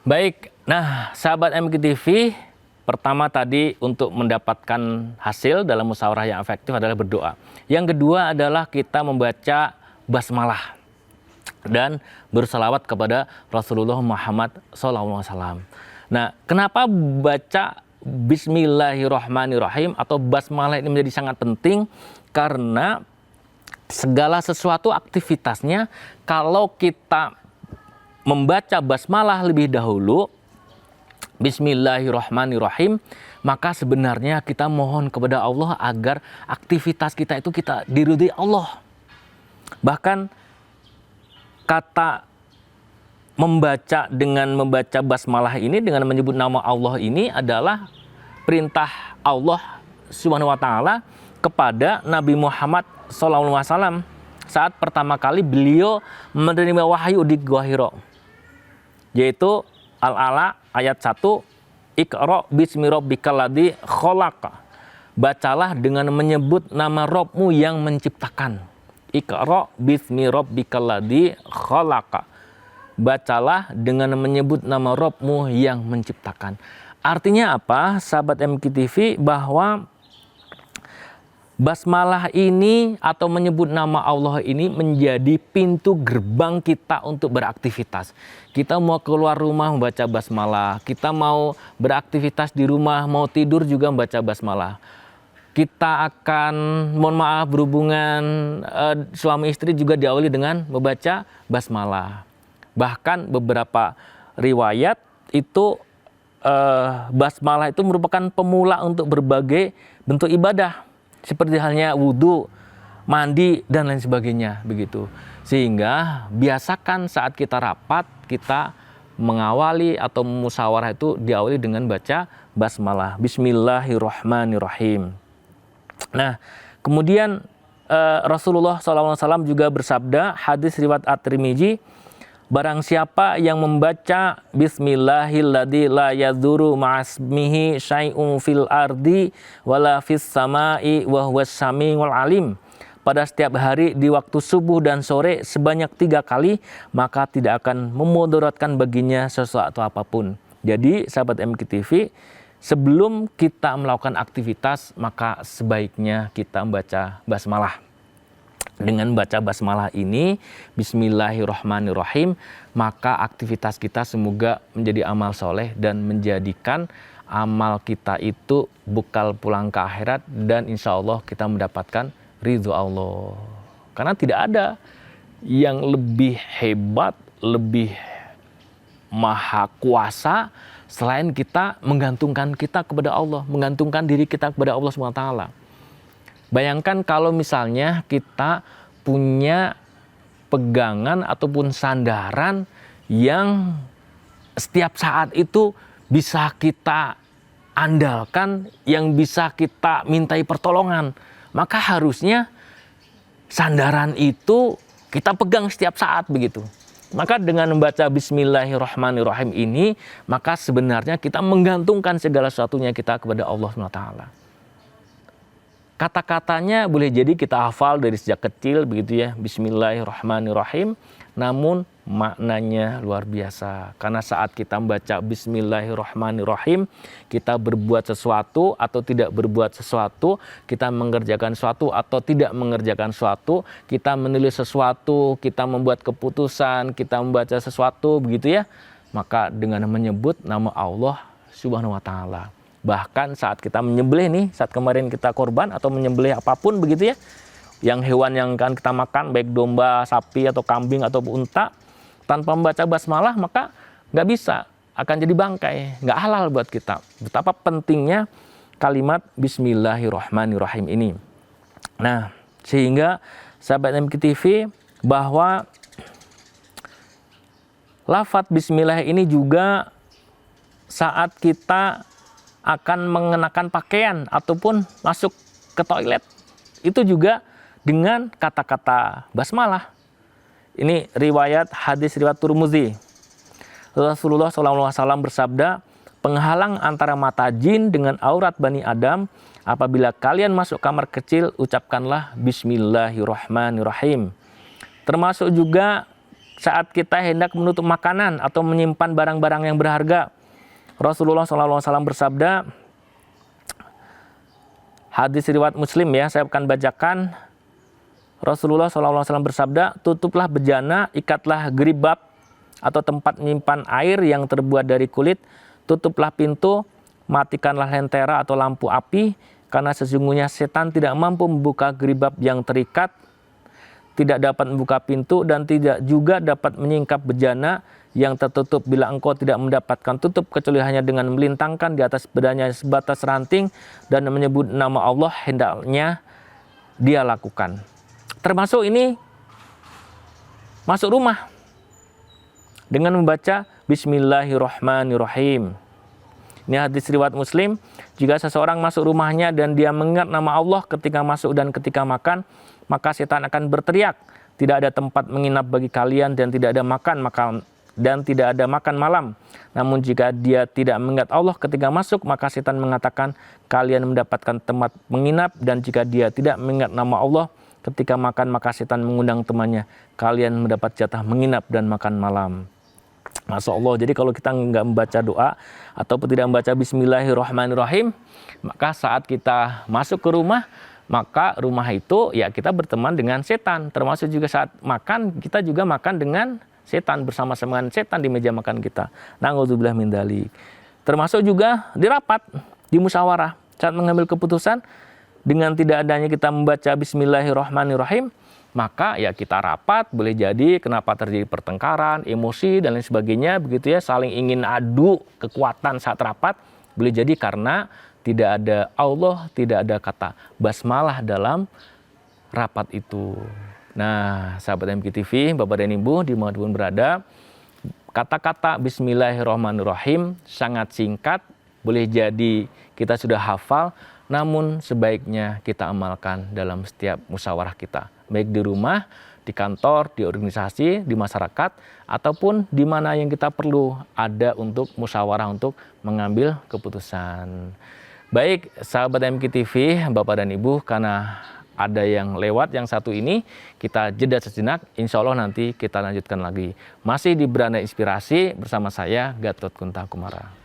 Baik, nah sahabat MKTV, pertama tadi untuk mendapatkan hasil dalam musyawarah yang efektif adalah berdoa. Yang kedua adalah kita membaca basmalah dan bersalawat kepada Rasulullah Muhammad SAW. Nah, kenapa baca Bismillahirrahmanirrahim atau basmalah ini menjadi sangat penting? Karena segala sesuatu aktivitasnya kalau kita membaca basmalah lebih dahulu, Bismillahirrahmanirrahim, maka sebenarnya kita mohon kepada Allah agar aktivitas kita itu kita diridhai Allah. Bahkan kata membaca dengan membaca basmalah ini dengan menyebut nama Allah ini adalah perintah Allah Subhanahu wa taala kepada Nabi Muhammad SAW saat pertama kali beliau menerima wahyu di Gua Hira, yaitu Al-A'la ayat 1, Iqra bismi rabbikal ladzi khalaq. Bacalah dengan menyebut nama Rabbmu yang menciptakan. Iqra bismi rabbikal ladzi khalaq. Bacalah dengan menyebut nama Rabbmu yang menciptakan. Artinya apa, sahabat MKTV, bahwa basmalah ini atau menyebut nama Allah ini menjadi pintu gerbang kita untuk beraktivitas. Kita mau keluar rumah membaca basmalah, kita mau beraktivitas di rumah, mau tidur juga membaca basmalah. Kita akan, mohon maaf, berhubungan suami istri juga diawali dengan membaca basmalah. Bahkan beberapa riwayat itu basmalah itu merupakan pemula untuk berbagai bentuk ibadah, seperti halnya wudhu, mandi, dan lain sebagainya, begitu. Sehingga biasakan saat kita rapat, kita mengawali atau musyawarah itu diawali dengan baca basmalah, Bismillahirrahmanirrahim. Nah, kemudian Rasulullah SAW juga bersabda, hadis riwayat At-Tirmidzi, barang siapa yang membaca Bismillahilladzi la yadzuru ma'asmihi syai'un fil ardi wala fis sama'i wa huwas samiul alim, pada setiap hari di waktu subuh dan sore sebanyak 3 kali, maka tidak akan memudaratkan baginya sesuatu apapun. Jadi sahabat MKTV, sebelum kita melakukan aktivitas maka sebaiknya kita membaca basmalah. Dengan baca basmalah ini, Bismillahirrahmanirrahim, maka aktivitas kita semoga menjadi amal soleh dan menjadikan amal kita itu bekal pulang ke akhirat, dan insya Allah kita mendapatkan ridho Allah. Karena tidak ada yang lebih hebat, lebih maha kuasa selain kita menggantungkan kita kepada Allah, menggantungkan diri kita kepada Allah SWT. Bayangkan kalau misalnya kita punya pegangan ataupun sandaran yang setiap saat itu bisa kita andalkan, yang bisa kita mintai pertolongan. Maka harusnya sandaran itu kita pegang setiap saat, begitu. Maka dengan membaca Bismillahirrahmanirrahim ini, maka sebenarnya kita menggantungkan segala sesuatunya kita kepada Allah SWT. Kata-katanya boleh jadi kita hafal dari sejak kecil, begitu ya, Bismillahirrahmanirrahim. Namun maknanya luar biasa. Karena saat kita membaca Bismillahirrahmanirrahim, kita berbuat sesuatu atau tidak berbuat sesuatu, kita mengerjakan sesuatu atau tidak mengerjakan sesuatu, kita menulis sesuatu, kita membuat keputusan, kita membaca sesuatu, begitu ya. Maka dengan menyebut nama Allah Subhanahu wa taala. Bahkan saat kita menyembelih nih, saat kemarin kita korban atau menyembelih apapun, begitu ya, yang hewan yang akan kita makan, baik domba, sapi, atau kambing, atau unta, tanpa membaca basmalah maka nggak bisa, akan jadi bangkai, nggak halal buat kita. Betapa pentingnya kalimat Bismillahirrahmanirrahim ini. Nah, sehingga sahabat MKTV, bahwa lafadz Bismillah ini juga saat kita akan mengenakan pakaian ataupun masuk ke toilet, itu juga dengan kata-kata basmalah. Ini riwayat hadis riwayat Tirmidzi. Rasulullah SAW bersabda, penghalang antara mata jin dengan aurat Bani Adam, apabila kalian masuk kamar kecil, ucapkanlah Bismillahirrahmanirrahim. Termasuk juga saat kita hendak menutup makanan atau menyimpan barang-barang yang berharga. Rasulullah SAW bersabda, hadis riwayat Muslim ya, saya akan bacakan. Rasulullah SAW bersabda, tutuplah bejana, ikatlah geribab atau tempat menyimpan air yang terbuat dari kulit, tutuplah pintu, matikanlah lentera atau lampu api, karena sesungguhnya setan tidak mampu membuka geribab yang terikat, tidak dapat membuka pintu, dan tidak juga dapat menyingkap bejana yang tertutup bila engkau tidak mendapatkan tutup kecuali hanya dengan melintangkan di atas bedanya sebatas ranting dan menyebut nama Allah, hendaknya dia lakukan. Termasuk ini masuk rumah dengan membaca Bismillahirrahmanirrahim. Ini hadis riwayat Muslim. Jika seseorang masuk rumahnya dan dia mengingat nama Allah ketika masuk dan ketika makan, maka setan akan berteriak, tidak ada tempat menginap bagi kalian dan tidak ada makan malam. Namun jika dia tidak mengingat Allah ketika masuk, maka setan mengatakan kalian mendapatkan tempat menginap, dan jika dia tidak mengingat nama Allah ketika makan, maka setan mengundang temannya, kalian mendapat jatah menginap dan makan malam. Masya Allah, jadi kalau kita nggak membaca doa ataupun tidak membaca Bismillahirrahmanirrahim, maka saat kita masuk ke rumah, maka rumah itu ya kita berteman dengan setan. Termasuk juga saat makan, kita juga makan dengan setan, bersama-sama dengan setan di meja makan kita. Na'udzubillah min dzalik. Termasuk juga di rapat, di musyawarah, saat mengambil keputusan, dengan tidak adanya kita membaca Bismillahirrahmanirrahim, maka ya kita rapat, boleh jadi kenapa terjadi pertengkaran, emosi dan lain sebagainya, begitu ya, saling ingin adu kekuatan saat rapat, boleh jadi karena tidak ada Allah, tidak ada kata basmalah dalam rapat itu. Nah, sahabat MKTV, Bapak dan Ibu dimanapun berada, kata-kata Bismillahirrahmanirrahim sangat singkat, boleh jadi kita sudah hafal, namun sebaiknya kita amalkan dalam setiap musyawarah kita, baik di rumah, di kantor, di organisasi, di masyarakat, ataupun di mana yang kita perlu ada untuk musyawarah untuk mengambil keputusan. Baik, sahabat MKTV, Bapak dan Ibu, karena ada yang lewat yang satu ini, kita jeda sejenak, insya Allah nanti kita lanjutkan lagi. Masih di Beranda Inspirasi bersama saya, Gatot Kunta Kumara.